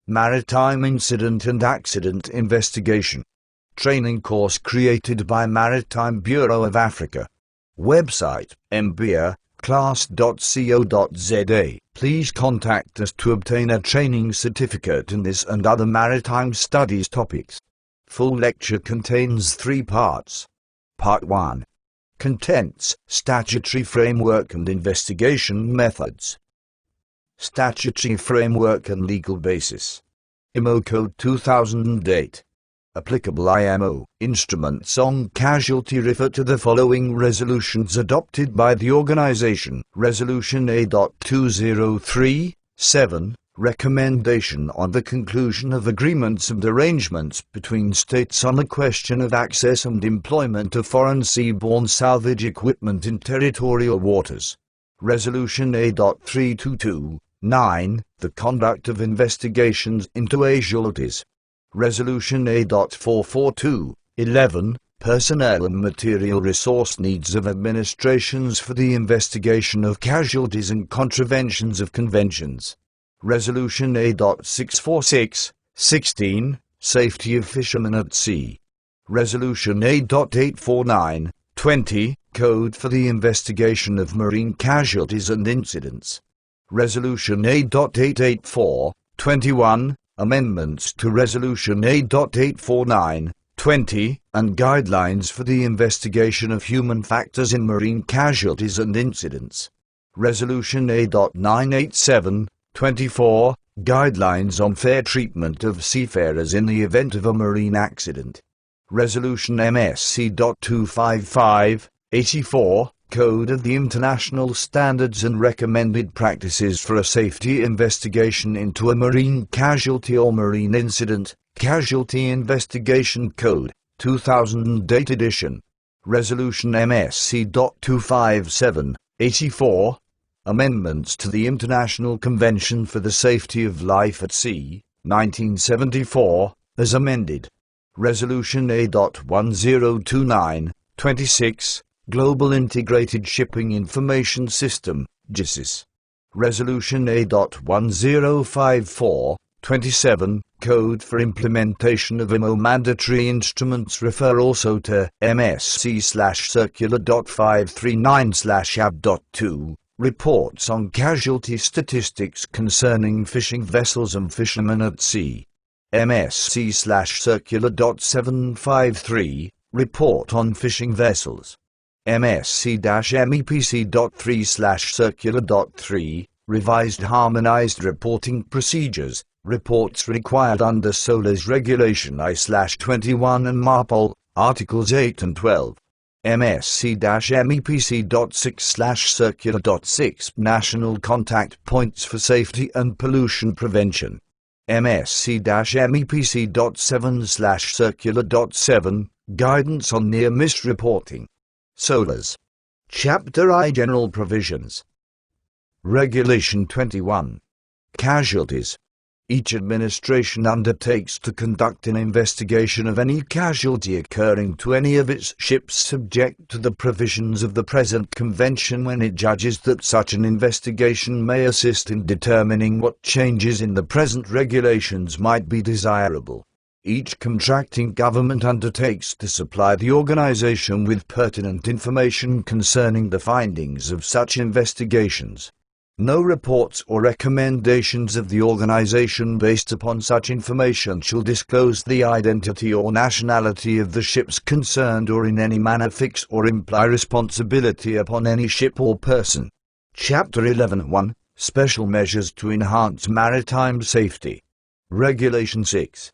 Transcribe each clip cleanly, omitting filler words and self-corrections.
Maritime Incident and Accident Investigation. Training course created by Maritime Bureau of Africa. Website, mbia.class.co.za. Please contact us to obtain a training certificate in this and other maritime studies topics. Full lecture contains 3 parts. Part 1. Contents, Statutory Framework and Investigation Methods. Statutory Framework and Legal Basis. IMO Code 2008. Applicable IMO instruments on casualty refer to the following resolutions adopted by the organization. Resolution A.2037, Recommendation on the conclusion of agreements and arrangements between states on the question of access and employment of foreign seaborne salvage equipment in territorial waters. Resolution A.3229, the conduct of investigations into casualties. Resolution A.44211, personnel and material resource needs of administrations for the investigation of casualties and contraventions of conventions. Resolution A.64616, safety of fishermen at sea. Resolution A.84920, code for the investigation of marine casualties and incidents. Resolution A.88421, amendments to Resolution A.84920, and guidelines for the investigation of human factors in marine casualties and incidents. Resolution A.98724, guidelines on fair treatment of seafarers in the event of a marine accident. Resolution MSC.25584, Code of the International Standards and Recommended Practices for a Safety Investigation into a Marine Casualty or Marine Incident, Casualty Investigation Code, 2008 edition. Resolution MSC.25784, Amendments to the International Convention for the Safety of Life at Sea, 1974, as amended. Resolution A.102926, Global Integrated Shipping Information System, GISIS. Resolution A.105427, Code for Implementation of IMO Mandatory Instruments refer also to MSC/Circular.539/AB.2, Reports on Casualty Statistics Concerning Fishing Vessels and Fishermen at Sea. MSC/Circular.753, Report on Fishing Vessels. MSC-MEPC.3/Circular.3, Revised Harmonized Reporting Procedures, Reports required under SOLAS Regulation I/21 and MARPOL, Articles 8 and 12. MSC-MEPC.6/Circular.6, National Contact Points for Safety and Pollution Prevention. MSC-MEPC.7/Circular.7, Guidance on Near-Miss Reporting. SOLAS. Chapter I, General Provisions. Regulation 21. Casualties. Each administration undertakes to conduct an investigation of any casualty occurring to any of its ships subject to the provisions of the present convention when it judges that such an investigation may assist in determining what changes in the present regulations might be desirable. Each contracting government undertakes to supply the organization with pertinent information concerning the findings of such investigations. No reports or recommendations of the organization based upon such information shall disclose the identity or nationality of the ships concerned or in any manner fix or imply responsibility upon any ship or person. Chapter 11.1, Special Measures to Enhance Maritime Safety. Regulation 6.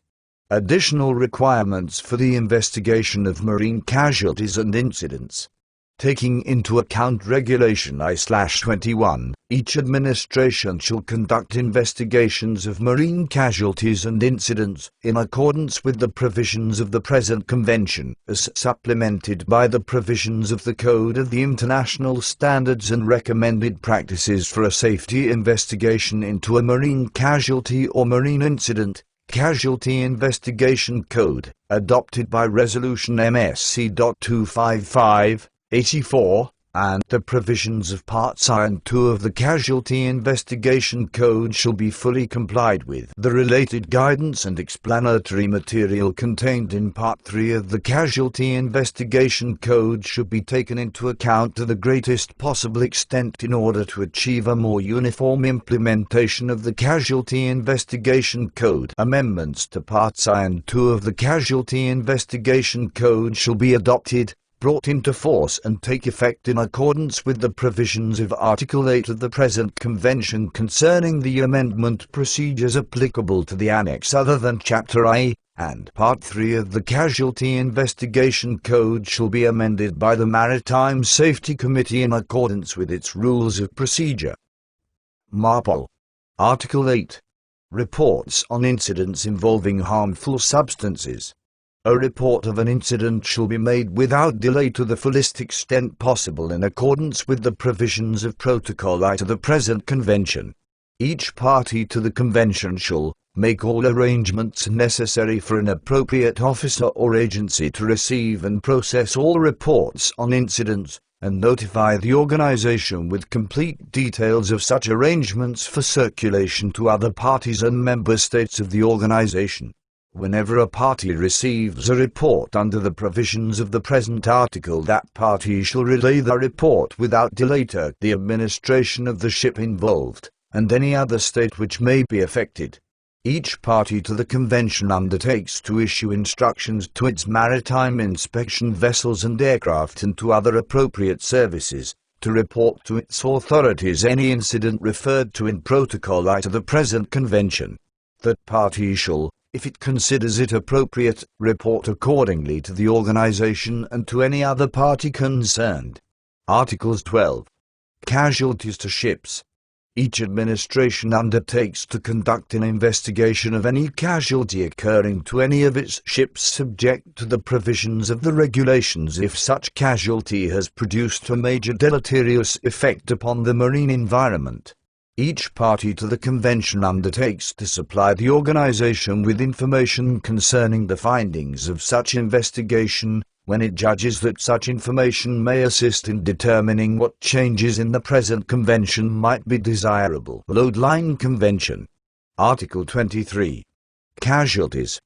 Additional requirements for the investigation of marine casualties and incidents. Taking into account Regulation I/21, each administration shall conduct investigations of marine casualties and incidents in accordance with the provisions of the present convention, as supplemented by the provisions of the Code of the International Standards and Recommended Practices for a Safety Investigation into a Marine Casualty or Marine Incident, Casualty Investigation Code, adopted by Resolution MSC.255/84, and the provisions of Parts I and II of the Casualty Investigation Code shall be fully complied with. The related guidance and explanatory material contained in Part 3 of the Casualty Investigation Code should be taken into account to the greatest possible extent in order to achieve a more uniform implementation of the Casualty Investigation Code. Amendments to Parts I and II of the Casualty Investigation Code shall be adopted, brought into force and take effect in accordance with the provisions of Article 8 of the present Convention concerning the amendment procedures applicable to the Annex other than Chapter I, and Part 3 of the Casualty Investigation Code shall be amended by the Maritime Safety Committee in accordance with its rules of procedure. MARPOL. Article 8. Reports on incidents involving harmful substances. A report of an incident shall be made without delay to the fullest extent possible in accordance with the provisions of Protocol I to the present Convention. Each party to the Convention shall make all arrangements necessary for an appropriate officer or agency to receive and process all reports on incidents, and notify the organization with complete details of such arrangements for circulation to other parties and member states of the organization. Whenever a party receives a report under the provisions of the present article, that party shall relay the report without delay to the administration of the ship involved, and any other state which may be affected. Each party to the Convention undertakes to issue instructions to its maritime inspection vessels and aircraft and to other appropriate services, to report to its authorities any incident referred to in Protocol I to the present Convention. That party shall, if it considers it appropriate, report accordingly to the organization and to any other party concerned. Articles 12. Casualties to ships. Each administration undertakes to conduct an investigation of any casualty occurring to any of its ships subject to the provisions of the regulations if such casualty has produced a major deleterious effect upon the marine environment. Each party to the Convention undertakes to supply the organization with information concerning the findings of such investigation, when it judges that such information may assist in determining what changes in the present Convention might be desirable. Load Line Convention. Article 23. Casualties.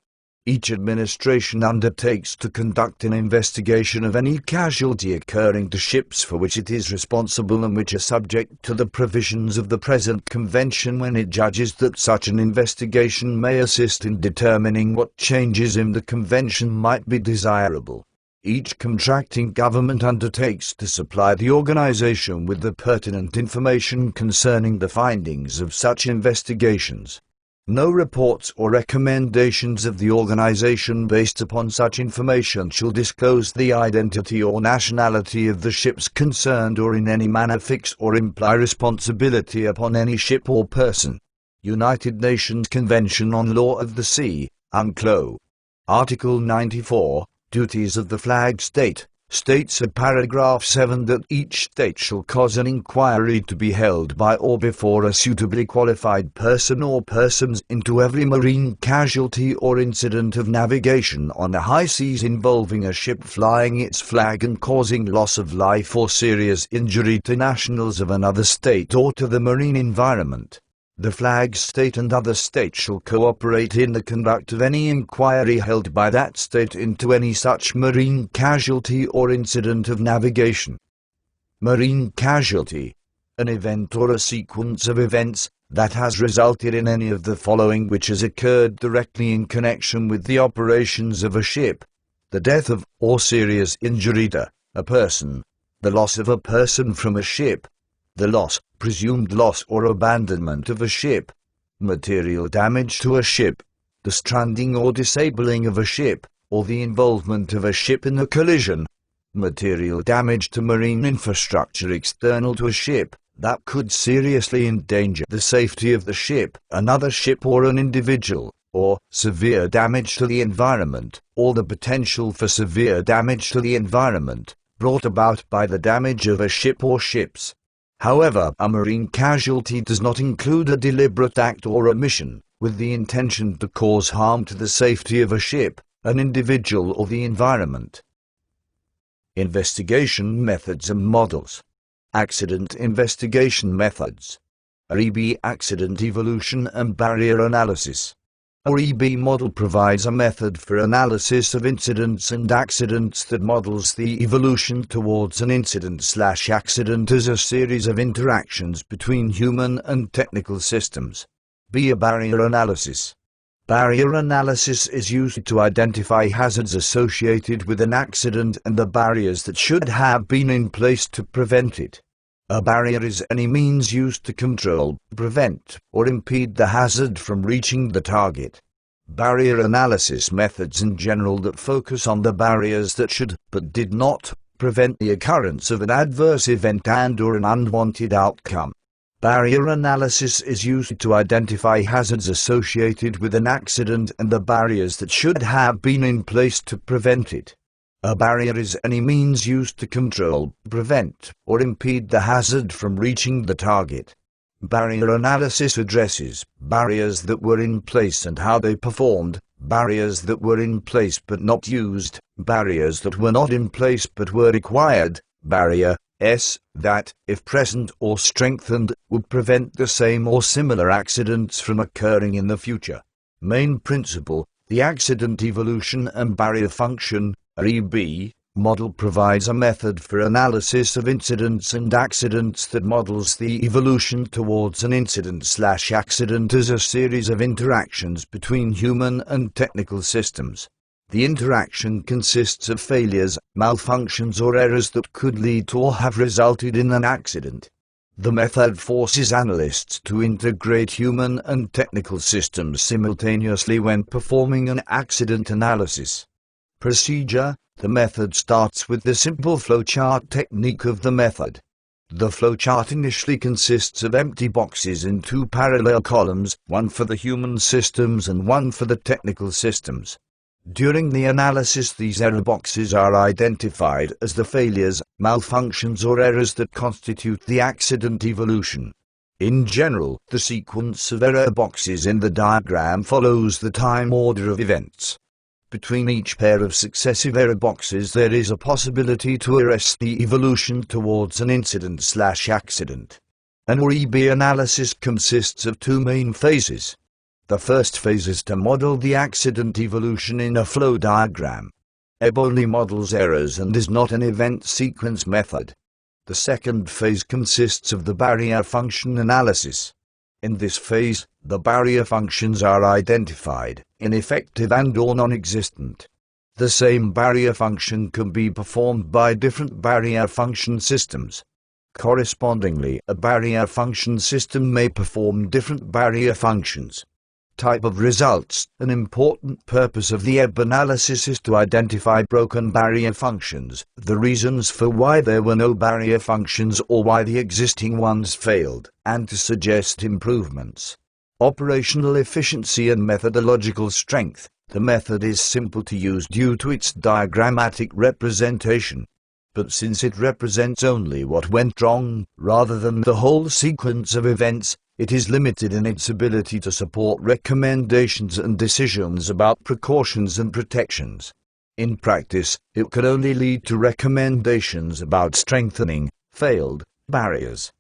Each administration undertakes to conduct an investigation of any casualty occurring to ships for which it is responsible and which are subject to the provisions of the present Convention when it judges that such an investigation may assist in determining what changes in the Convention might be desirable. Each contracting government undertakes to supply the organization with the pertinent information concerning the findings of such investigations. No reports or recommendations of the organization based upon such information shall disclose the identity or nationality of the ships concerned or in any manner fix or imply responsibility upon any ship or person. United Nations Convention on Law of the Sea, UNCLOS. Article 94. Duties of the flag state, states in paragraph 7 that each state shall cause an inquiry to be held by or before a suitably qualified person or persons into every marine casualty or incident of navigation on the high seas involving a ship flying its flag and causing loss of life or serious injury to nationals of another state or to the marine environment. The flag state and other states shall cooperate in the conduct of any inquiry held by that state into any such marine casualty or incident of navigation. Marine casualty. An event or a sequence of events that has resulted in any of the following which has occurred directly in connection with the operations of a ship: the death of or serious injury to a person, the loss of a person from a ship, the loss, presumed loss or abandonment of a ship, material damage to a ship, the stranding or disabling of a ship, or the involvement of a ship in a collision, material damage to marine infrastructure external to a ship that could seriously endanger the safety of the ship, another ship or an individual, or severe damage to the environment, or the potential for severe damage to the environment, brought about by the damage of a ship or ships. However, a marine casualty does not include a deliberate act or omission, with the intention to cause harm to the safety of a ship, an individual or the environment. Investigation methods and models. Accident investigation methods. REB accident evolution and barrier analysis. A REB model provides a method for analysis of incidents and accidents that models the evolution towards an incident/accident as a series of interactions between human and technical systems. A barrier analysis. Barrier analysis is used to identify hazards associated with an accident and the barriers that should have been in place to prevent it. A barrier is any means used to control, prevent, or impede the hazard from reaching the target. Barrier analysis methods in general that focus on the barriers that should, but did not, prevent the occurrence of an adverse event and/or an unwanted outcome. Barrier analysis is used to identify hazards associated with an accident and the barriers that should have been in place to prevent it. A barrier is any means used to control, prevent, or impede the hazard from reaching the target. Barrier analysis addresses barriers that were in place and how they performed, barriers that were in place but not used, barriers that were not in place but were required, barriers that, if present or strengthened, would prevent the same or similar accidents from occurring in the future. Main principle: the accident evolution and barrier function (REB) model provides a method for analysis of incidents and accidents that models the evolution towards an incident/accident as a series of interactions between human and technical systems. The interaction consists of failures, malfunctions or errors that could lead to or have resulted in an accident. The method forces analysts to integrate human and technical systems simultaneously when performing an accident analysis. Procedure: the method starts with the simple flowchart technique of the method. The flowchart initially consists of empty boxes in two parallel columns, one for the human systems and one for the technical systems. During the analysis, these error boxes are identified as the failures, malfunctions or errors that constitute the accident evolution. In general, the sequence of error boxes in the diagram follows the time order of events. Between each pair of successive error boxes there is a possibility to arrest the evolution towards an incident/accident. An REB analysis consists of two main phases. The first phase is to model the accident evolution in a flow diagram. REB only models errors and is not an event sequence method. The second phase consists of the barrier function analysis. In this phase, the barrier functions are identified, ineffective and/or non-existent. The same barrier function can be performed by different barrier function systems. Correspondingly, a barrier function system may perform different barrier functions. Type of results: an important purpose of the REB analysis is to identify broken barrier functions, the reasons for why there were no barrier functions or why the existing ones failed, and to suggest improvements. Operational efficiency and methodological strength: the method is simple to use due to its diagrammatic representation. But since it represents only what went wrong, rather than the whole sequence of events, it is limited in its ability to support recommendations and decisions about precautions and protections. In practice, it can only lead to recommendations about strengthening failed barriers.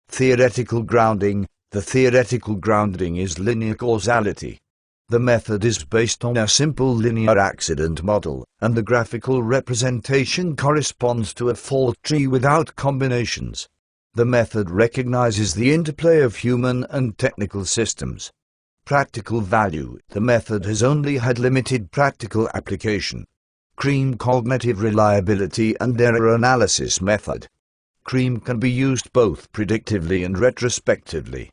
Theoretical grounding: the theoretical grounding is linear causality. The method is based on a simple linear accident model, and the graphical representation corresponds to a fault tree without combinations. The method recognizes the interplay of human and technical systems. Practical value: the method has only had limited practical application. CREAM cognitive reliability and error analysis method. CREAM can be used both predictively and retrospectively.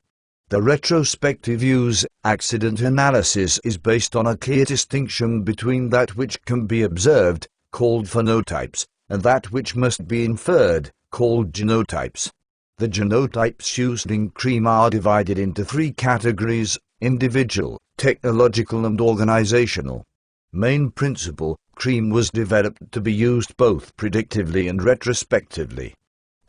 The retrospective use accident analysis is based on a clear distinction between that which can be observed, called phenotypes, and that which must be inferred, called genotypes. The genotypes used in CREAM are divided into three categories: individual, technological and organizational. Main principle: CREAM was developed to be used both predictively and retrospectively.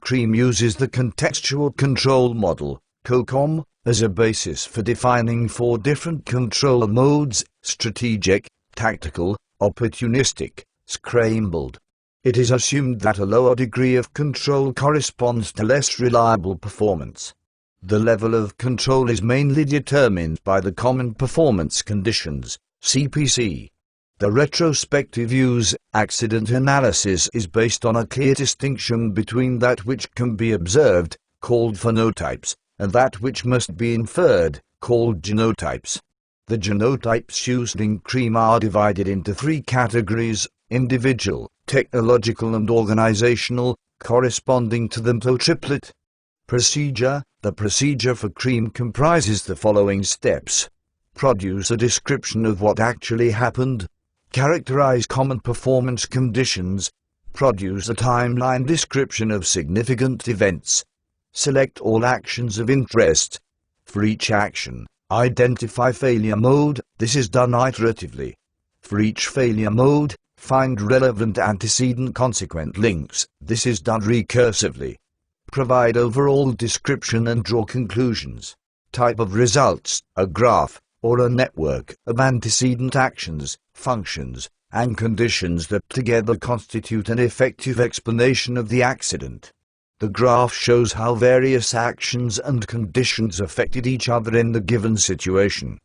CREAM uses the contextual control model, COCOM, as a basis for defining four different control modes: strategic, tactical, opportunistic, scrambled. It is assumed that a lower degree of control corresponds to less reliable performance. The level of control is mainly determined by the Common Performance Conditions, CPC. The retrospective use accident analysis is based on a clear distinction between that which can be observed, called phenotypes, and that which must be inferred, called genotypes. The genotypes used in CREAM are divided into three categories: individual, technological and organizational, corresponding to the triplet. Procedure. The procedure for CREAM comprises the following steps: produce a description of what actually happened, characterize common performance conditions, produce a timeline description of significant events, select all actions of interest. For each action, identify failure mode. This is done iteratively. For each failure mode, find relevant antecedent consequent links. This is done recursively. Provide overall description and draw conclusions. Type of results: a graph, or a network of antecedent actions, functions, and conditions that together constitute an effective explanation of the accident. The graph shows how various actions and conditions affected each other in the given situation.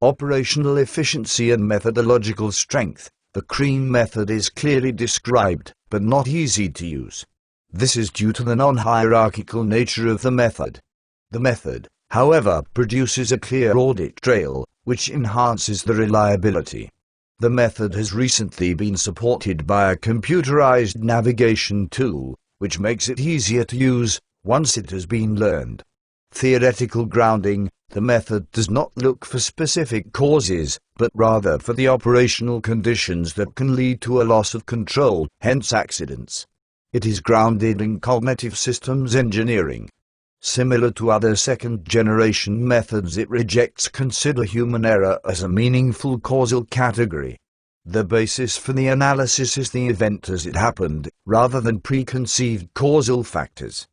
Operational efficiency and methodological strength. The CREAM method is clearly described, but not easy to use. This is due to the non-hierarchical nature of the method. The method, however, produces a clear audit trail, which enhances the reliability. The method has recently been supported by a computerized navigation tool, which makes it easier to use once it has been learned. Theoretical grounding. The method does not look for specific causes, but rather for the operational conditions that can lead to a loss of control, hence accidents. It is grounded in cognitive systems engineering. Similar to other second-generation methods, it rejects consider human error as a meaningful causal category. The basis for the analysis is the event as it happened, rather than preconceived causal factors.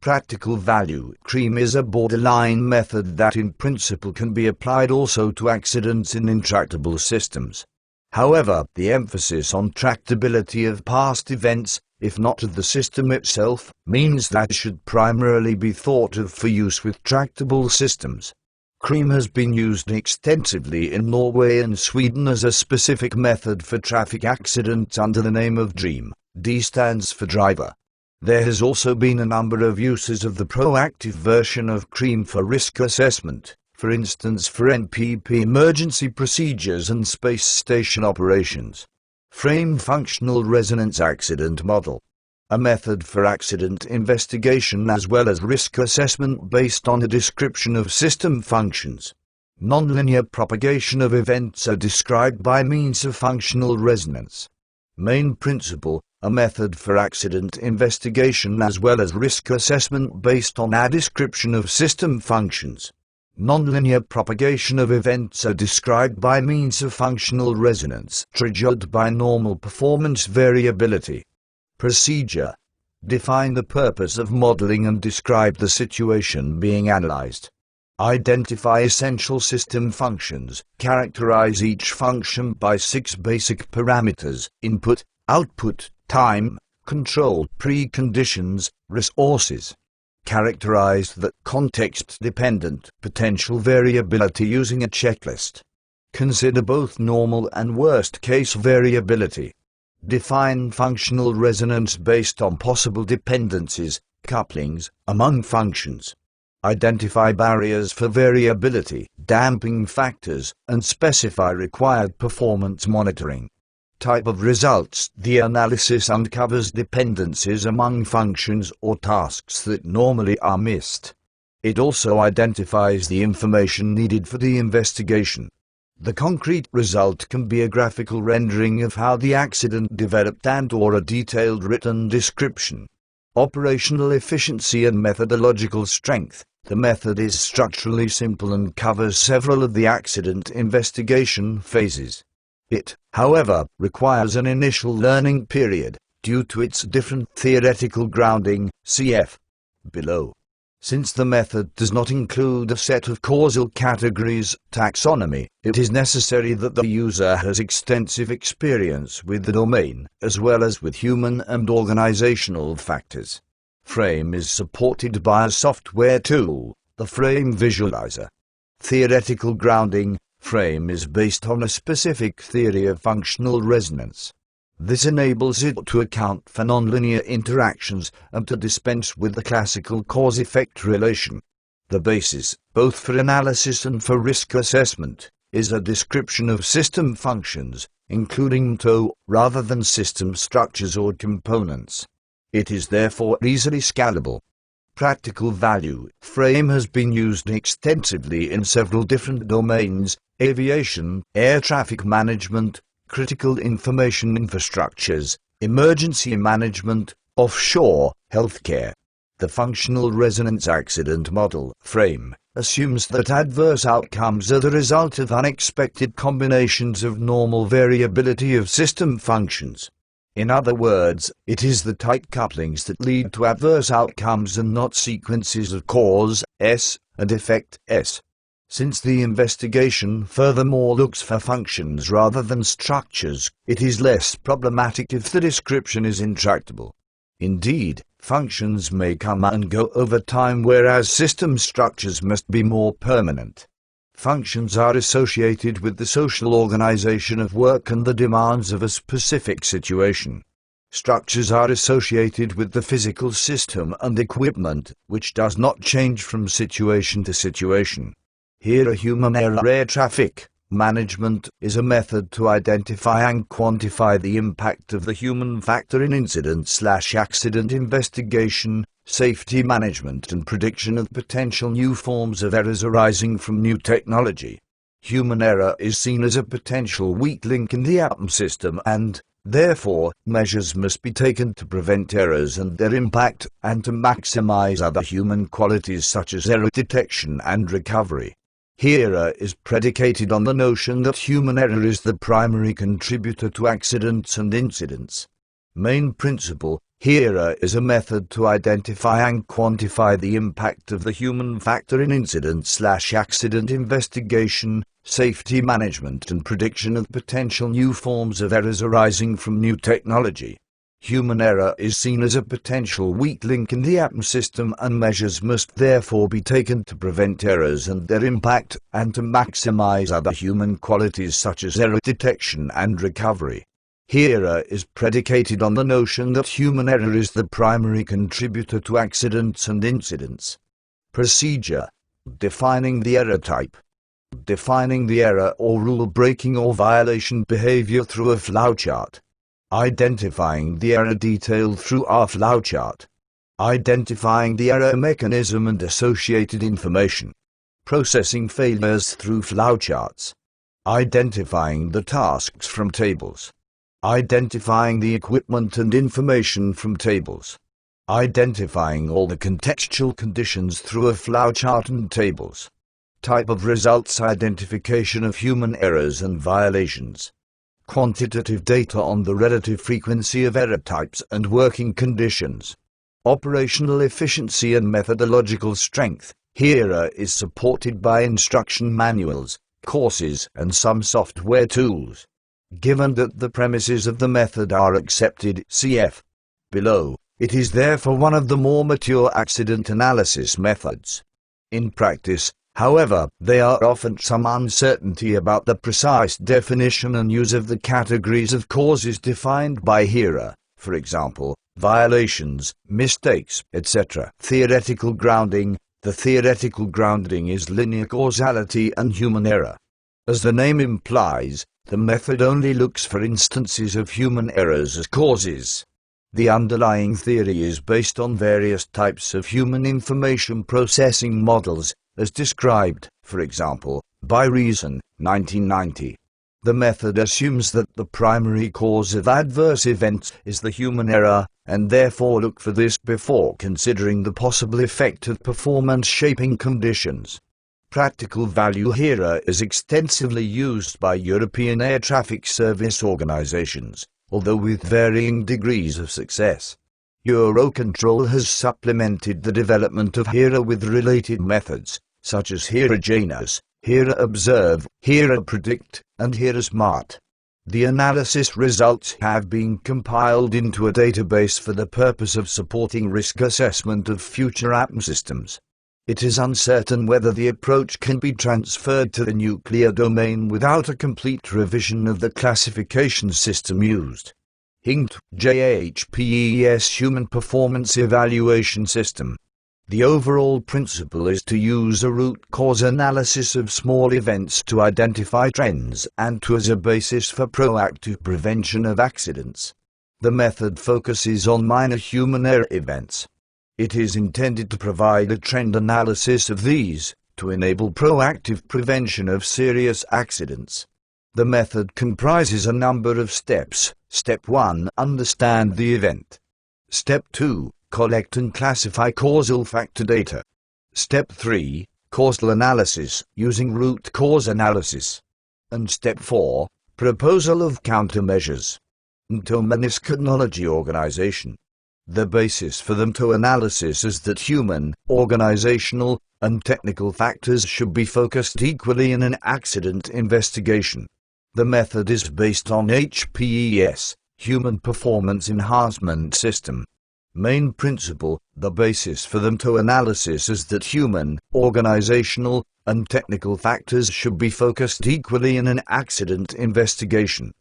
Practical value. CREAM is a borderline method that in principle can be applied also to accidents in intractable systems. However, the emphasis on tractability of past events, if not of the system itself, means that it should primarily be thought of for use with tractable systems. CREAM has been used extensively in Norway and Sweden as a specific method for traffic accidents under the name of DREAM. D stands for driver. There has also been a number of uses of the proactive version of CREAM for risk assessment, for instance for NPP emergency procedures and space station operations. Frame functional resonance accident model. A method for accident investigation as well as risk assessment based on a description of system functions. Nonlinear propagation of events are described by means of functional resonance. Main principle. A method for accident investigation as well as risk assessment based on a description of system functions. Nonlinear propagation of events are described by means of functional resonance triggered by normal performance variability. Procedure. Define the purpose of modeling and describe the situation being analyzed. Identify essential system functions. Characterize each function by 6 basic parameters: input, output, time, control, preconditions, resources. Characterize the context-dependent potential variability using a checklist. Consider both normal and worst-case variability. Define functional resonance based on possible dependencies, couplings, among functions. Identify barriers for variability, damping factors, and specify required performance monitoring. Type of results. The analysis uncovers dependencies among functions or tasks that normally are missed. It also identifies the information needed for the investigation. The concrete result can be a graphical rendering of how the accident developed and/or a detailed written description. Operational efficiency and methodological strength. The method is structurally simple and covers several of the accident investigation phases. It, however, requires an initial learning period, due to its different theoretical grounding, cf. below. Since the method does not include a set of causal categories, taxonomy, it is necessary that the user has extensive experience with the domain, as well as with human and organizational factors. Frame is supported by a software tool, the Frame Visualizer. Theoretical grounding. Frame is based on a specific theory of functional resonance. This enables it to account for nonlinear interactions and to dispense with the classical cause-effect relation. The basis, both for analysis and for risk assessment, is a description of system functions, including TOE, rather than system structures or components. It is therefore easily scalable. Practical value. Frame has been used extensively in several different domains: aviation, air traffic management, critical information infrastructures, emergency management, offshore, healthcare. The functional resonance accident model, Frame, assumes that adverse outcomes are the result of unexpected combinations of normal variability of system functions. In other words, it is the tight couplings that lead to adverse outcomes and not sequences of cause, S, and effect, S. Since the investigation furthermore looks for functions rather than structures, it is less problematic if the description is intractable. Indeed, functions may come and go over time, whereas system structures must be more permanent. Functions are associated with the social organization of work and the demands of a specific situation. Structures are associated with the physical system and equipment, which does not change from situation to situation. Here, a human error air traffic management is a method to identify and quantify the impact of the human factor in incident/accident investigation, safety management, and prediction of potential new forms of errors arising from new technology. Human error is seen as a potential weak link in the ATM system, and, therefore, measures must be taken to prevent errors and their impact, and to maximize other human qualities such as error detection and recovery. Here is predicated on the notion that human error is the primary contributor to accidents and incidents. Main principle. Here is a method to identify and quantify the impact of the human factor in incident/accident investigation, safety management, and prediction of potential new forms of errors arising from new technology. Human error is seen as a potential weak link in the ATM system, and measures must therefore be taken to prevent errors and their impact, and to maximize other human qualities such as error detection and recovery. Here is predicated on the notion that human error is the primary contributor to accidents and incidents. Procedure. Defining the error type. Defining the error or rule-breaking or violation behavior through a flowchart. Identifying the error detail through our flowchart. Identifying the error mechanism and associated information. Processing failures through flowcharts. Identifying the tasks from tables. Identifying the equipment and information from tables. Identifying all the contextual conditions through a flowchart and tables. Type of results. Identification of human errors and violations. Quantitative data on the relative frequency of error types and working conditions. Operational efficiency and methodological strength. Here is supported by instruction manuals, courses, and some software tools. Given that the premises of the method are accepted, cf. below, it is therefore one of the more mature accident analysis methods. In practice, however, there are often some uncertainty about the precise definition and use of the categories of causes defined by HERA, for example, violations, mistakes, etc. Theoretical grounding. The theoretical grounding is linear causality and human error. As the name implies, the method only looks for instances of human errors as causes. The underlying theory is based on various types of human information processing models, as described, for example, by Reason, 1990. The method assumes that the primary cause of adverse events is the human error, and therefore look for this before considering the possible effect of performance-shaping conditions. Practical value. HERA is extensively used by European air traffic service organizations, although with varying degrees of success. Eurocontrol has supplemented the development of HERA with related methods, such as HERA Janus, HERA Observe, HERA Predict, and HERA Smart. The analysis results have been compiled into a database for the purpose of supporting risk assessment of future APM systems. It is uncertain whether the approach can be transferred to the nuclear domain without a complete revision of the classification system used. HINT, JHPES Human Performance Evaluation System. The overall principle is to use a root cause analysis of small events to identify trends and to as a basis for proactive prevention of accidents. The method focuses on minor human error events. It is intended to provide a trend analysis of these, to enable proactive prevention of serious accidents. The method comprises a number of steps. Step 1. Understand the event. Step 2. Collect and classify causal factor data. Step 3. Causal analysis using root cause analysis. And Step 4. Proposal of countermeasures. MTO Technology Organization. The basis for the MTO analysis is that human, organizational, and technical factors should be focused equally in an accident investigation. The method is based on HPES, Human Performance Enhancement System. Main principle, the basis for the MTO analysis is that human, organizational, and technical factors should be focused equally in an accident investigation.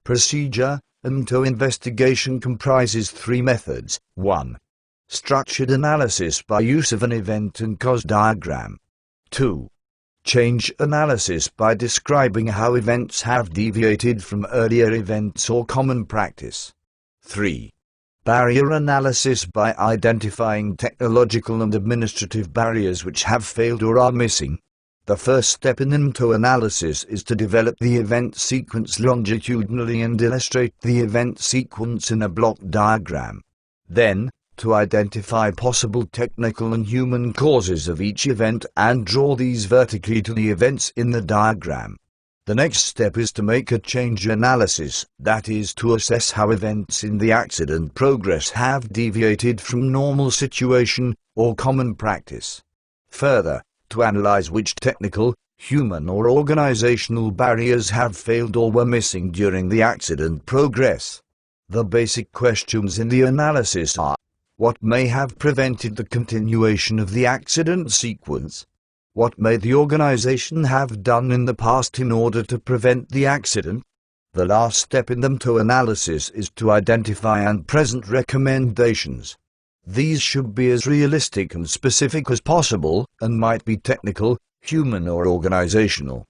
Procedure, MTO investigation comprises 3 methods. 1. Structured analysis by use of an event and cause diagram. 2. Change analysis by describing how events have deviated from earlier events or common practice. 3. Barrier analysis by identifying technological and administrative barriers which have failed or are missing. The first step in MTO analysis is to develop the event sequence longitudinally and illustrate the event sequence in a block diagram. Then, to identify possible technical and human causes of each event and draw these vertically to the events in the diagram. The next step is to make a change analysis, that is to assess how events in the accident progress have deviated from normal situation or common practice. Further, to analyze which technical, human or organizational barriers have failed or were missing during the accident progress. The basic questions in the analysis are: what may have prevented the continuation of the accident sequence? What may the organization have done in the past in order to prevent the accident? The last step in the MTO analysis is to identify and present recommendations. These should be as realistic and specific as possible, and might be technical, human or organizational.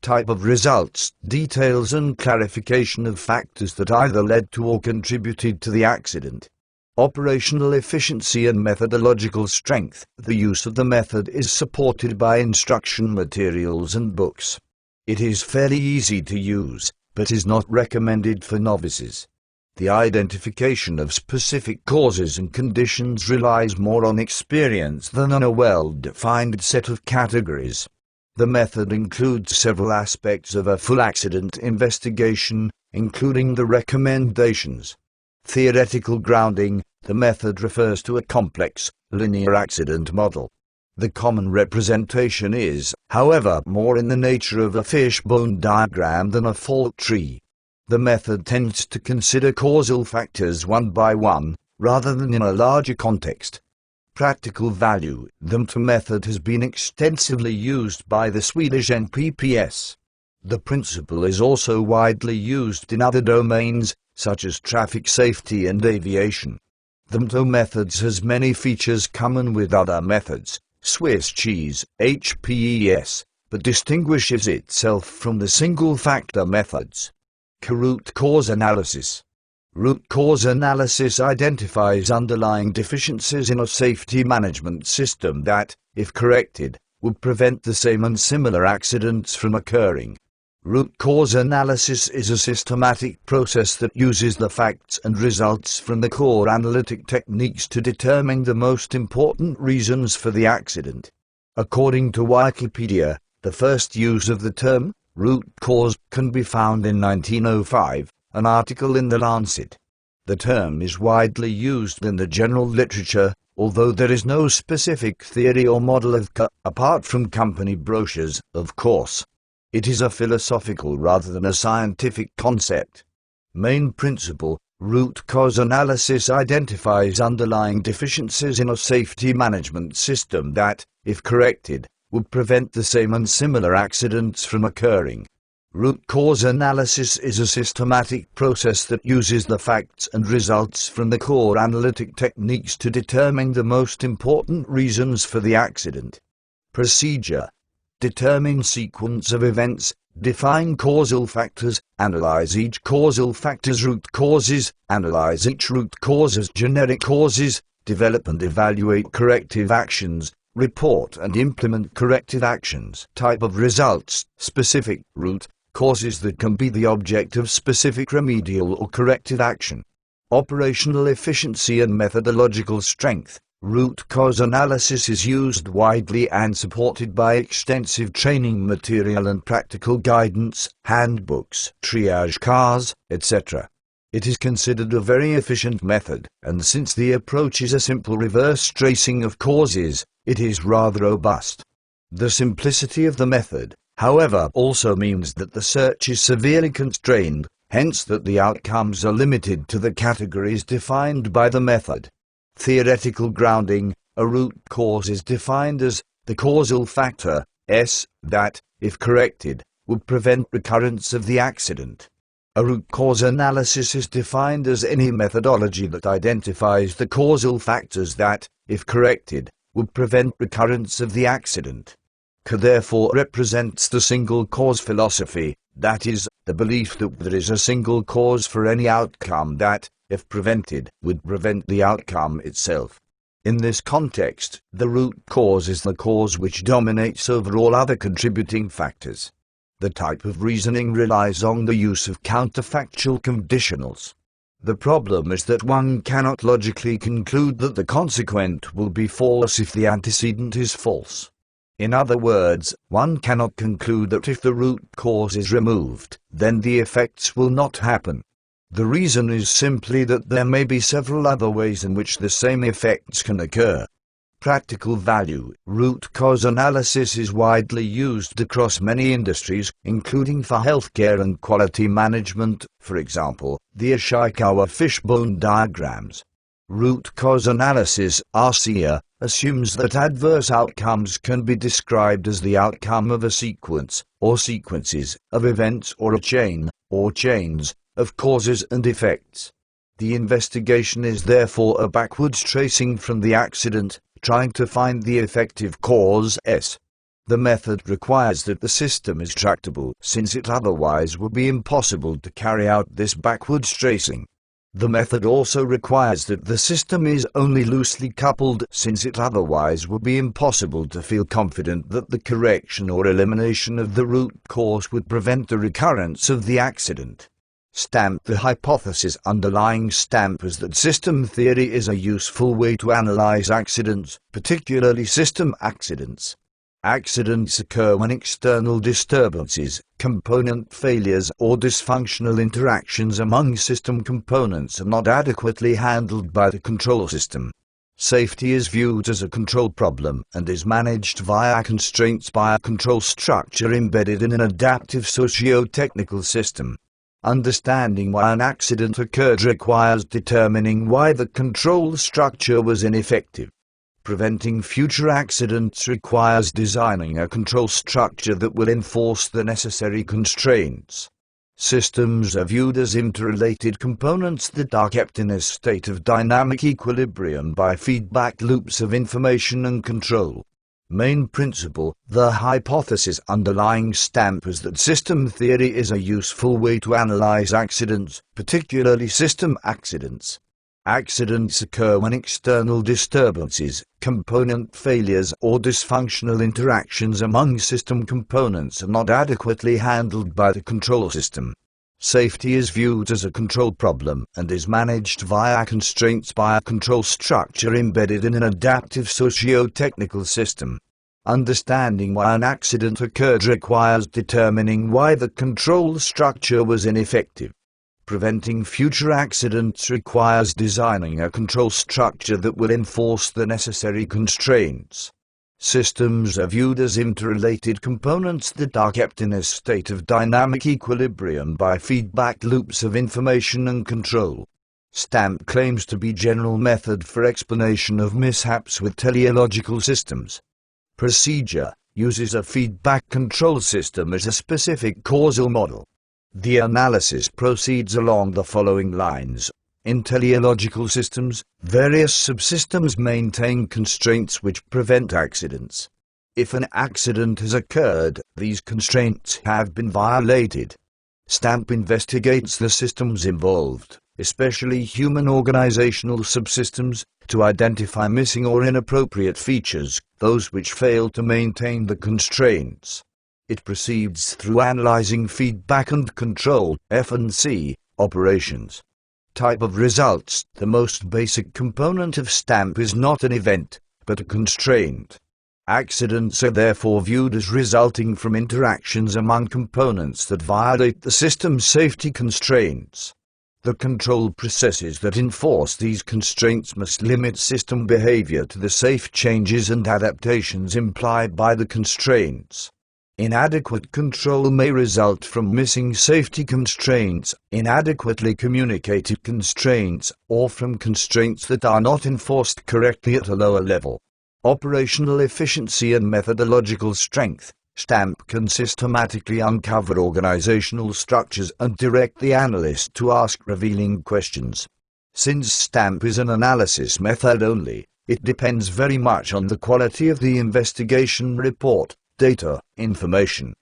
Type of results, details and clarification of factors that either led to or contributed to the accident. Operational efficiency and methodological strength. The use of the method is supported by instruction materials and books. It is fairly easy to use, but is not recommended for novices. The identification of specific causes and conditions relies more on experience than on a well-defined set of categories. The method includes several aspects of a full accident investigation, including the recommendations. Theoretical grounding. The method refers to a complex, linear accident model. The common representation is, however, more in the nature of a fishbone diagram than a fault tree. The method tends to consider causal factors one by one, rather than in a larger context. Practical value. The MTO method has been extensively used by the Swedish NPPS. The principle is also widely used in other domains, such as traffic safety and aviation. The MTO method has many features common with other methods, Swiss cheese, HPES, but distinguishes itself from the single-factor methods. Root cause analysis. Root cause analysis identifies underlying deficiencies in a safety management system that, if corrected, would prevent the same and similar accidents from occurring. Root cause analysis is a systematic process that uses the facts and results from the core analytic techniques to determine the most important reasons for the accident. According to Wikipedia, the first use of the term root cause can be found in 1905, an article in The Lancet. The term is widely used in the general literature, although there is no specific theory or model of CA, apart from company brochures, of course. It is a philosophical rather than a scientific concept. Main principle: root cause analysis identifies underlying deficiencies in a safety management system that, if corrected, would prevent the same and similar accidents from occurring. Root cause analysis is a systematic process that uses the facts and results from the core analytic techniques to determine the most important reasons for the accident. Procedure: determine sequence of events, define causal factors, analyze each causal factor's root causes, analyze each root cause's generic causes, develop and evaluate corrective actions, report and implement corrective actions. Type of results: specific root causes that can be the object of specific remedial or corrective action. Operational efficiency and methodological strength: root cause analysis is used widely and supported by extensive training material and practical guidance, handbooks, triage cars, etc. It is considered a very efficient method, and since the approach is a simple reverse tracing of causes, it is rather robust. The simplicity of the method, however, also means that the search is severely constrained, hence that the outcomes are limited to the categories defined by the method. Theoretical grounding: a root cause is defined as the causal factor, S, that, if corrected, would prevent recurrence of the accident. A root cause analysis is defined as any methodology that identifies the causal factors that, if corrected, would prevent recurrence of the accident. CA therefore represents the single cause philosophy, that is, the belief that there is a single cause for any outcome that, if prevented, would prevent the outcome itself. In this context, the root cause is the cause which dominates over all other contributing factors. The type of reasoning relies on the use of counterfactual conditionals. The problem is that one cannot logically conclude that the consequent will be false if the antecedent is false. In other words, one cannot conclude that if the root cause is removed, then the effects will not happen. The reason is simply that there may be several other ways in which the same effects can occur. Practical value: root cause analysis is widely used across many industries, including for healthcare and quality management, for example, the Ishikawa fishbone diagrams. Root cause analysis, RCA, assumes that adverse outcomes can be described as the outcome of a sequence, or sequences, of events or a chain, or chains, of causes and effects. The investigation is therefore a backwards tracing from the accident, trying to find the effective cause S. The method requires that the system is tractable, since it otherwise would be impossible to carry out this backwards tracing. The method also requires that the system is only loosely coupled, since it otherwise would be impossible to feel confident that the correction or elimination of the root cause would prevent the recurrence of the accident. Stamp: the hypothesis underlying STAMP is that system theory is a useful way to analyze accidents, particularly system accidents. Accidents occur when external disturbances, component failures, or dysfunctional interactions among system components are not adequately handled by the control system. Safety is viewed as a control problem and is managed via constraints by a control structure embedded in an adaptive socio-technical system. Understanding why an accident occurred requires determining why the control structure was ineffective. Preventing future accidents requires designing a control structure that will enforce the necessary constraints. Systems are viewed as interrelated components that are kept in a state of dynamic equilibrium by feedback loops of information and control. Main principle: the hypothesis underlying STAMP is that system theory is a useful way to analyze accidents, particularly system accidents. Accidents occur when external disturbances, component failures, or dysfunctional interactions among system components are not adequately handled by the control system. Safety is viewed as a control problem and is managed via constraints by a control structure embedded in an adaptive socio-technical system. Understanding why an accident occurred requires determining why the control structure was ineffective. Preventing future accidents requires designing a control structure that will enforce the necessary constraints. Systems are viewed as interrelated components that are kept in a state of dynamic equilibrium by feedback loops of information and control. STAMP claims to be general method for explanation of mishaps with teleological systems. Procedure uses a feedback control system as a specific causal model. The analysis proceeds along the following lines. In teleological systems, various subsystems maintain constraints which prevent accidents. If an accident has occurred, these constraints have been violated. STAMP investigates the systems involved, especially human organizational subsystems, to identify missing or inappropriate features, those which fail to maintain the constraints. It proceeds through analyzing feedback and control, F&C, operations. Type of results. The most basic component of STAMP is not an event, but a constraint. Accidents are therefore viewed as resulting from interactions among components that violate the system's safety constraints. The control processes that enforce these constraints must limit system behavior to the safe changes and adaptations implied by the constraints. Inadequate control may result from missing safety constraints, inadequately communicated constraints, or from constraints that are not enforced correctly at a lower level. Operational efficiency and methodological strength. STAMP can systematically uncover organizational structures and direct the analyst to ask revealing questions. Since STAMP is an analysis method only, it depends very much on the quality of the investigation report, data, information.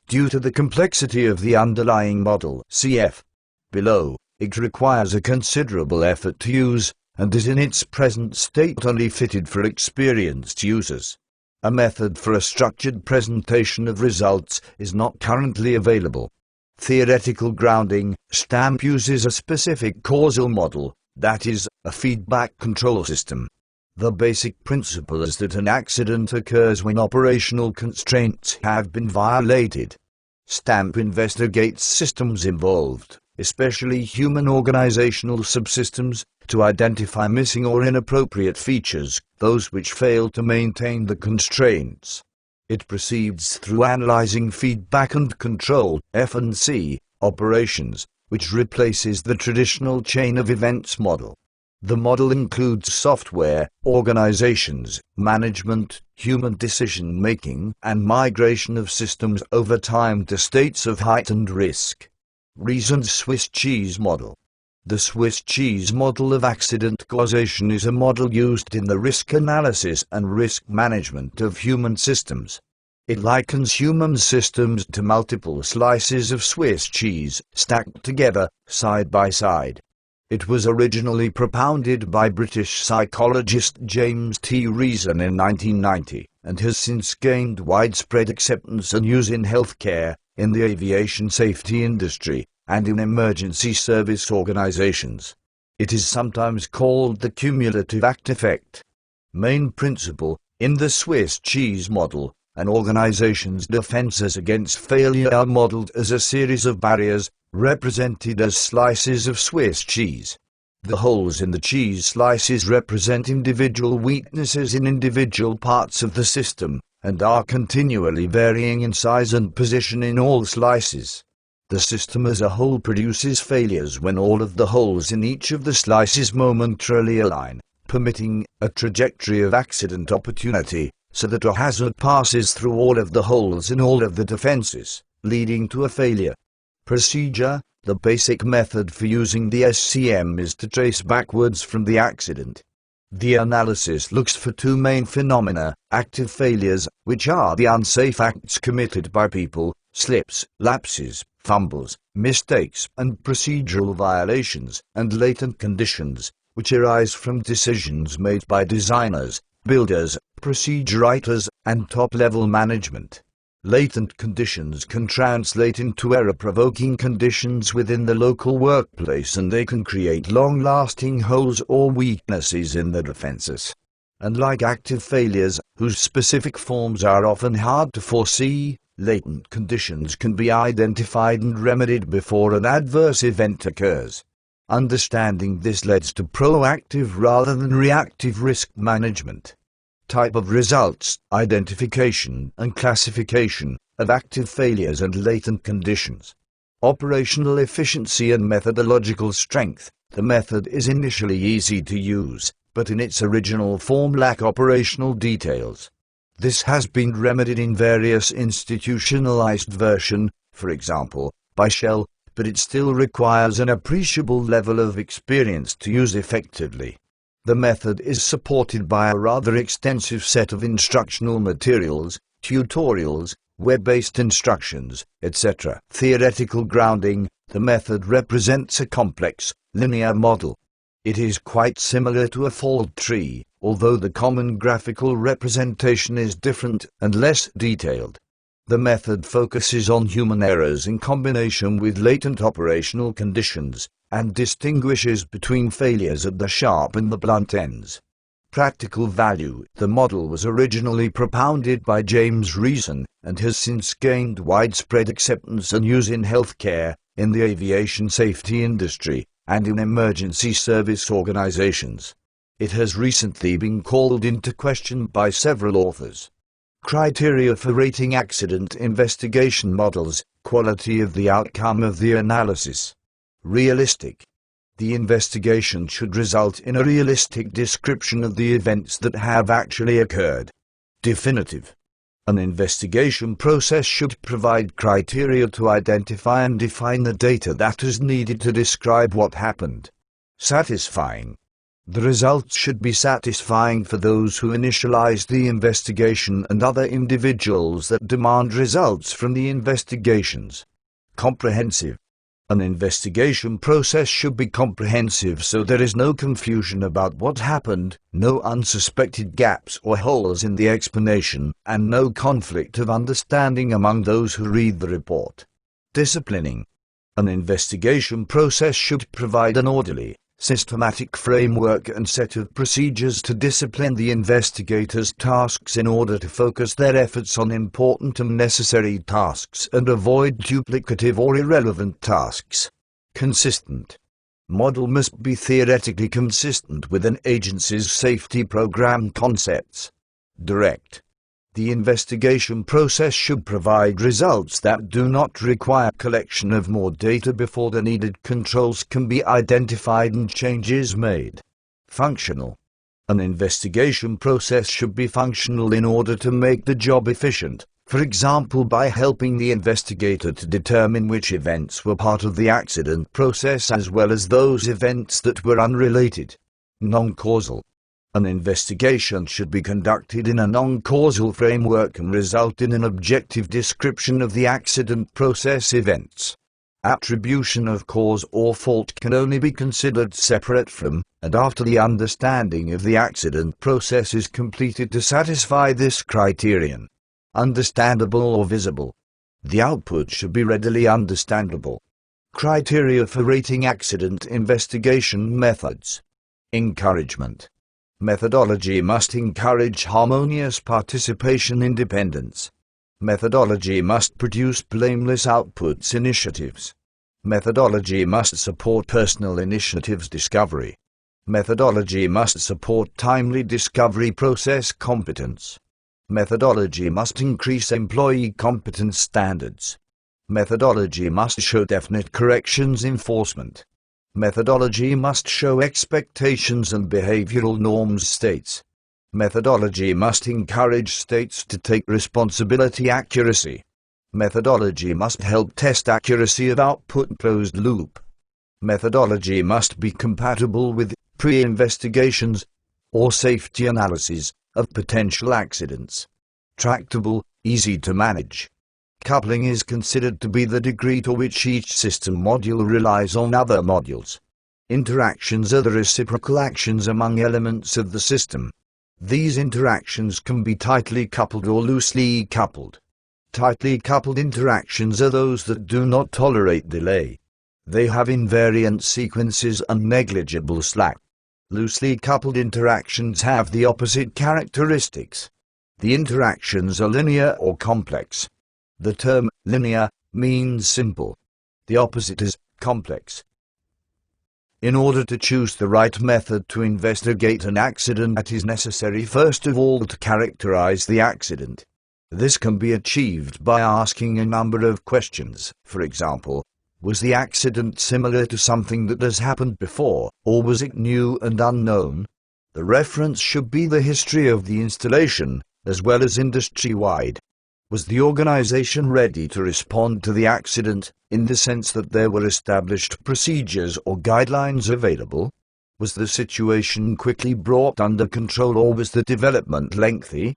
Due to the complexity of the underlying model, cf. below, it requires a considerable effort to use, and is in its present state only fitted for experienced users. A method for a structured presentation of results is not currently available. Theoretical grounding. STAMP uses a specific causal model, that is, a feedback control system. The basic principle is that an accident occurs when operational constraints have been violated. STAMP investigates systems involved, especially human organizational subsystems, to identify missing or inappropriate features, those which fail to maintain the constraints. It proceeds through analyzing feedback and control, F&C, operations, which replaces the traditional chain of events model. The model includes software, organizations, management, human decision-making, and migration of systems over time to states of heightened risk. Reasoned Swiss cheese model. The Swiss cheese model of accident causation is a model used in the risk analysis and risk management of human systems. It likens human systems to multiple slices of Swiss cheese, stacked together, side by side. It was originally propounded by British psychologist James T. Reason in 1990, and has since gained widespread acceptance and use in healthcare, in the aviation safety industry, and in emergency service organizations. It is sometimes called the cumulative act effect. Main principle. In the Swiss cheese model, an organization's defenses against failure are modeled as a series of barriers, represented as slices of Swiss cheese. The holes in the cheese slices represent individual weaknesses in individual parts of the system, and are continually varying in size and position in all slices. The system as a whole produces failures when all of the holes in each of the slices momentarily align, permitting a trajectory of accident opportunity, so that a hazard passes through all of the holes in all of the defenses, leading to a failure. Procedure. The basic method for using the SCM is to trace backwards from the accident. The analysis looks for two main phenomena: active failures, which are the unsafe acts committed by people, slips, lapses, fumbles, mistakes, and procedural violations, and latent conditions, which arise from decisions made by designers, builders, procedure writers, and top-level management. Latent conditions can translate into error-provoking conditions within the local workplace, and they can create long-lasting holes or weaknesses in the defenses. Unlike active failures, whose specific forms are often hard to foresee, Latent conditions can be identified and remedied before an adverse event occurs. Understanding this leads to proactive rather than reactive risk management. Type of results, identification and classification of active failures and latent conditions. Operational efficiency and methodological strength. The method is initially easy to use, but in its original form lack operational details. This has been remedied in various institutionalized versions, for example, by Shell, but it still requires an appreciable level of experience to use effectively. The method is supported by a rather extensive set of instructional materials, tutorials, web-based instructions, etc. Theoretical grounding. The method represents a complex, linear model. It is quite similar to a fault tree, although the common graphical representation is different and less detailed. The method focuses on human errors in combination with latent operational conditions, and distinguishes between failures at the sharp and the blunt ends. Practical value. The model was originally propounded by James Reason, and has since gained widespread acceptance and use in healthcare, in the aviation safety industry, and in emergency service organizations. It has recently been called into question by several authors. Criteria for rating accident investigation models. Quality of the outcome of the analysis. Realistic. The investigation should result in a realistic description of the events that have actually occurred. Definitive. An investigation process should provide criteria to identify and define the data that is needed to describe what happened. Satisfying. The results should be satisfying for those who initialize the investigation and other individuals that demand results from the investigations. Comprehensive. An investigation process should be comprehensive so there is no confusion about what happened, no unsuspected gaps or holes in the explanation, and no conflict of understanding among those who read the report. Disciplining. An investigation process should provide an orderly, systematic framework and set of procedures to discipline the investigators' tasks in order to focus their efforts on important and necessary tasks and avoid duplicative or irrelevant tasks. Consistent. Model must be theoretically consistent with an agency's safety program concepts. Direct. The investigation process should provide results that do not require collection of more data before the needed controls can be identified and changes made. Functional. An investigation process should be functional in order to make the job efficient, for example by helping the investigator to determine which events were part of the accident process as well as those events that were unrelated. Non-causal. An investigation should be conducted in a non-causal framework and result in an objective description of the accident process events. Attribution of cause or fault can only be considered separate from, and after the understanding of the accident process is completed to satisfy this criterion. Understandable or visible. The output should be readily understandable. Criteria for rating accident investigation methods. Encouragement. Methodology must encourage harmonious participation independence. Methodology must produce blameless outputs initiatives. Methodology must support personal initiatives discovery. Methodology must support timely discovery process competence. Methodology must increase employee competence standards. Methodology must show definite corrections enforcement. Methodology must show expectations and behavioral norms states. Methodology must encourage states to take responsibility accuracy. Methodology must help test accuracy of output closed loop. Methodology must be compatible with pre-investigations or safety analysis of potential accidents. Tractable, easy to manage. Coupling is considered to be the degree to which each system module relies on other modules. Interactions are the reciprocal actions among elements of the system. These interactions can be tightly coupled or loosely coupled. Tightly coupled interactions are those that do not tolerate delay. They have invariant sequences and negligible slack. Loosely coupled interactions have the opposite characteristics. The interactions are linear or complex. The term linear means simple. The opposite is complex. In order to choose the right method to investigate an accident, it is necessary first of all to characterize the accident. This can be achieved by asking a number of questions. For example, was the accident similar to something that has happened before, or was it new and unknown? The reference should be the history of the installation, as well as industry-wide. Was the organization ready to respond to the accident, in the sense that there were established procedures or guidelines available? Was the situation quickly brought under control, or was the development lengthy?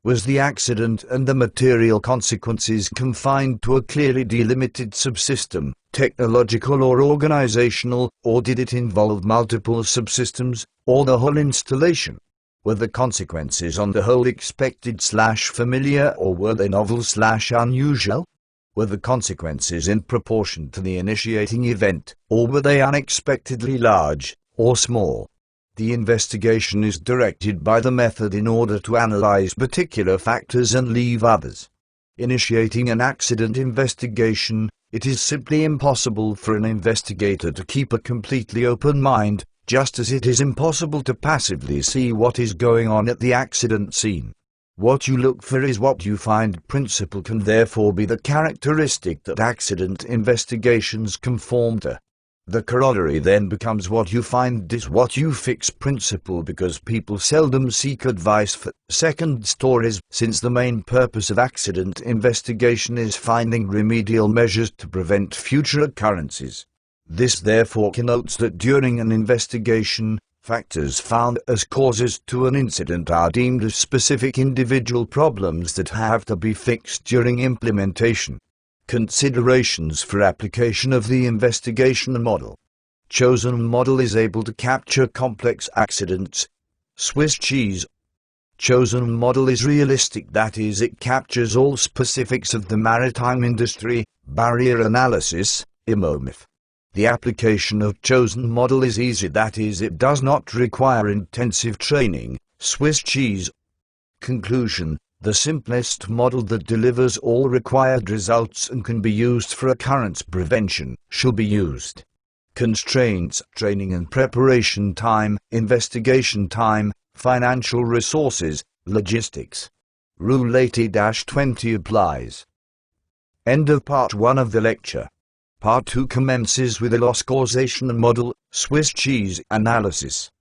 Was the accident and the material consequences confined to a clearly delimited subsystem, technological or organizational, or did it involve multiple subsystems, or the whole installation? Were the consequences on the whole expected/familiar, or were they novel/unusual? Were the consequences in proportion to the initiating event, or were they unexpectedly large or small? The investigation is directed by the method in order to analyze particular factors and leave others. Initiating an accident investigation, it is simply impossible for an investigator to keep a completely open mind, just as it is impossible to passively see what is going on at the accident scene. What you look for is what you find. Principle can therefore be the characteristic that accident investigations conform to. The corollary then becomes what you find is what you fix. Principle, because people seldom seek advice for second stories, since the main purpose of accident investigation is finding remedial measures to prevent future occurrences. This therefore connotes that during an investigation, factors found as causes to an incident are deemed as specific individual problems that have to be fixed during implementation. Considerations for application of the investigation model. Chosen model is able to capture complex accidents. Swiss cheese. Chosen model is realistic, that is, it captures all specifics of the maritime industry. Barrier analysis, IMOMIF. The application of chosen model is easy, that is, it does not require intensive training. Swiss cheese. Conclusion. The simplest model that delivers all required results and can be used for occurrence prevention should be used. Constraints: training and preparation time, investigation time, financial resources, logistics. Rule 80-20 applies. End of part 1 of the lecture. Part 2 commences with a loss causation model, Swiss cheese analysis.